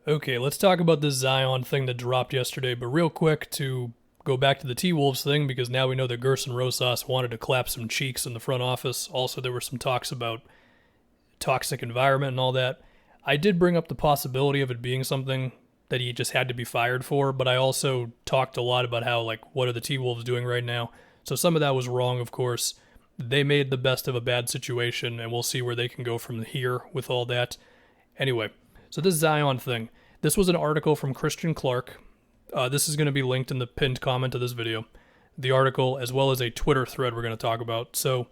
Okay, let's talk about this Zion thing that dropped yesterday, but real quick to go back to the T-Wolves thing, because now we know that Gerson Rosas wanted to clap some cheeks in the front office. Also, there were some talks about toxic environment and all that. I did bring up the possibility of it being something that he just had to be fired for, but I also talked a lot about how, like, what are the T-Wolves doing right now? So some of that was wrong, of course. They made the best of a bad situation, and we'll see where they can go from here with all that. Anyway, so this Zion thing. This was an article from Christian Clark. This is going to be linked in the pinned comment of this video. The article, as well as a Twitter thread we're going to talk about. So,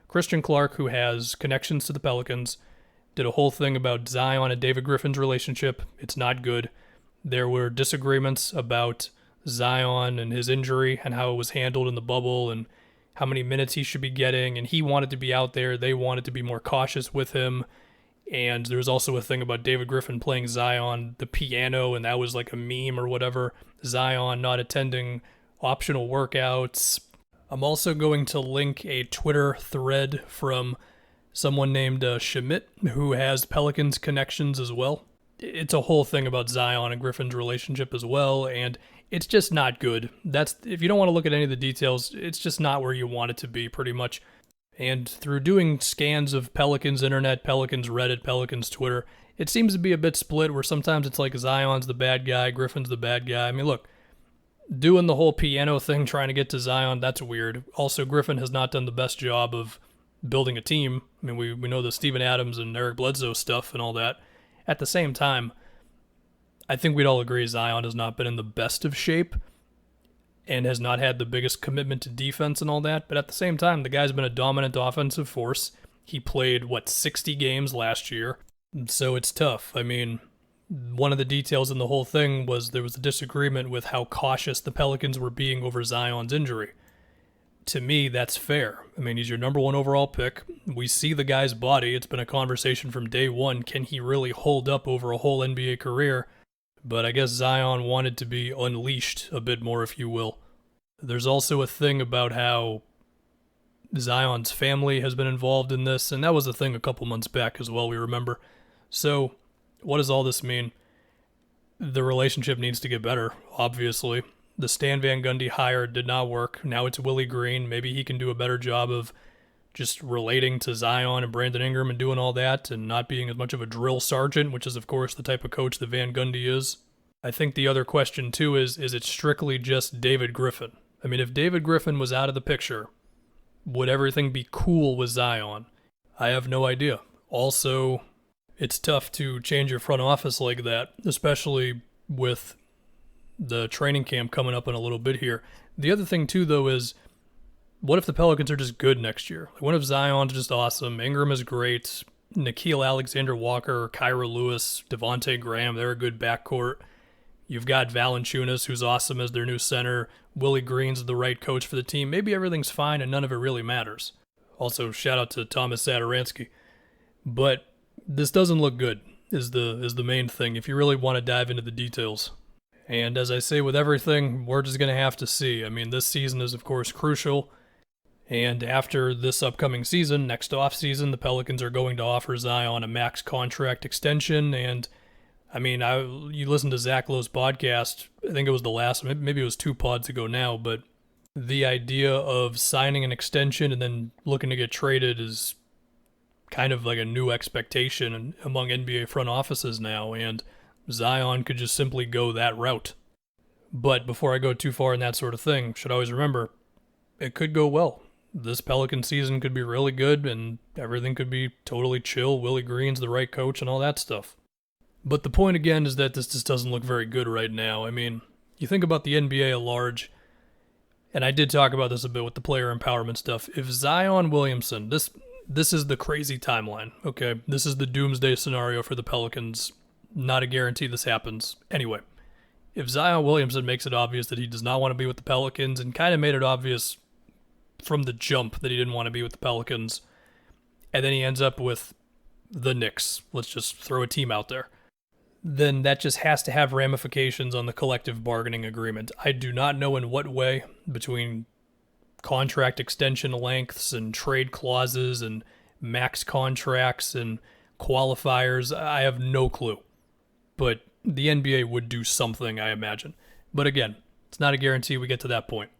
Christian Clark, who has connections to the Pelicans, did a whole thing about Zion and David Griffin's relationship. It's not good. There were disagreements about Zion and his injury and how it was handled in the bubble and how many minutes he should be getting. And he wanted to be out there. They wanted to be more cautious with him. And there was also a thing about David Griffin playing Zion the piano, and that was like a meme or whatever. Zion not attending optional workouts. I'm also going to link a Twitter thread from someone named Schmidt, who has Pelicans connections as well. It's a whole thing about Zion and Griffin's relationship as well, and it's just not good. If you don't want to look at any of the details, it's just not where you want it to be, pretty much. And through doing scans of Pelicans internet, Pelicans Reddit, Pelicans Twitter, it seems to be a bit split where sometimes it's like Zion's the bad guy, Griffin's the bad guy. I mean, look, doing the whole piano thing, trying to get to Zion, that's weird. Also, Griffin has not done the best job of building a team. I mean, we know the Steven Adams and Eric Bledsoe stuff and all that. At the same time, I think we'd all agree Zion has not been in the best of shape and has not had the biggest commitment to defense and all that. But at the same time, the guy's been a dominant offensive force. He played, 60 games last year? So it's tough. I mean, one of the details in the whole thing was there was a disagreement with how cautious the Pelicans were being over Zion's injury. To me, that's fair. I mean, he's your number one overall pick. We see the guy's body. It's been a conversation from day one. Can he really hold up over a whole NBA career? But I guess Zion wanted to be unleashed a bit more, if you will. There's also a thing about how Zion's family has been involved in this, and that was a thing a couple months back as well, we remember. So, what does all this mean? The relationship needs to get better, obviously. The Stan Van Gundy hire did not work. Now it's Willie Green. Maybe he can do a better job of just relating to Zion and Brandon Ingram and doing all that and not being as much of a drill sergeant, which is, of course, the type of coach that Van Gundy is. I think the other question, too, is it strictly just David Griffin? I mean, if David Griffin was out of the picture, would everything be cool with Zion? I have no idea. Also, it's tough to change your front office like that, especially with the training camp coming up in a little bit here. The other thing, too, though, is what if the Pelicans are just good next year? What if Zion's just awesome, Ingram is great, Nickeil Alexander-Walker, Kyra Lewis, Devontae Graham, they're a good backcourt. You've got Valanciunas, who's awesome as their new center. Willie Green's the right coach for the team. Maybe everything's fine and none of it really matters. Also, shout out to Thomas Sadaransky. But this doesn't look good, is the main thing, if you really want to dive into the details. And as I say with everything, we're just going to have to see. I mean, this season is, of course, crucial. And after this upcoming season, next offseason, the Pelicans are going to offer Zion a max contract extension. And, I mean, you listen to Zach Lowe's podcast, I think it was the last, maybe it was 2 pods ago now, but the idea of signing an extension and then looking to get traded is kind of like a new expectation among NBA front offices now, and Zion could just simply go that route. But before I go too far in that sort of thing, should always remember, it could go well. This Pelican season could be really good, and everything could be totally chill. Willie Green's the right coach and all that stuff. But the point again is that this just doesn't look very good right now. I mean, you think about the NBA at large, and I did talk about this a bit with the player empowerment stuff. If Zion Williamson, this is the crazy timeline, okay? This is the doomsday scenario for the Pelicans. Not a guarantee this happens. Anyway, if Zion Williamson makes it obvious that he does not want to be with the Pelicans and kind of made it obvious from the jump that he didn't want to be with the Pelicans, and then he ends up with the Knicks, let's just throw a team out there, then that just has to have ramifications on the collective bargaining agreement. I do not know in what way, between contract extension lengths and trade clauses and max contracts and qualifiers, I have no clue. But the NBA would do something, I imagine. But again, it's not a guarantee we get to that point.